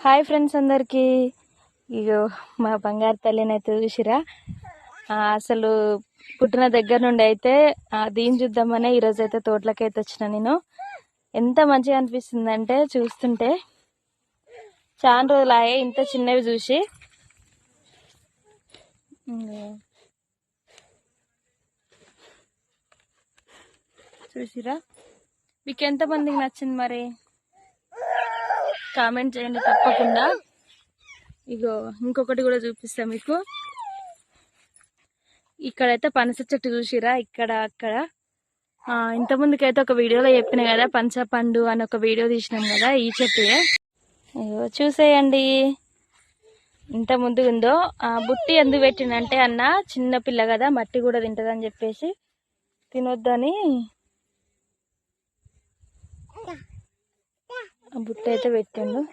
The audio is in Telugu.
హాయ్ ఫ్రెండ్స్ అందరికీ. ఇగో మా బంగారు తల్లినైతే చూసిరా. అసలు పుట్టిన దగ్గర నుండి అయితే దీన్ని చూద్దామనే ఈరోజు అయితే తోటలకైతే వచ్చిన నేను. ఎంత మంచిగా అనిపిస్తుంది అంటే చూస్తుంటే, చాలా రోజులు అయ్యే ఇంత చిన్నవి చూసి. చూసిరా, మీకు ఎంతమందికి నచ్చింది మరి కామెంట్ చేయండి తప్పకుండా. ఇగో ఇంకొకటి కూడా చూపిస్తా మీకు. ఇక్కడైతే పనస చెట్టు చూసిరా, ఇక్కడ అక్కడ. ఇంతకుముందుకైతే ఒక వీడియోలో చెప్పిన కదా, పనస పండు అని ఒక వీడియో తీసినాం కదా, ఈ చెట్టు. అయ్యో చూసేయండి ఇంత ముందు ఉందో. బుట్టి ఎందుకు పెట్టినంటే అన్న చిన్న పిల్ల కదా, మట్టి కూడా తింటదని చెప్పేసి తినొద్దని బుట్టి అయితే పెట్టిండు.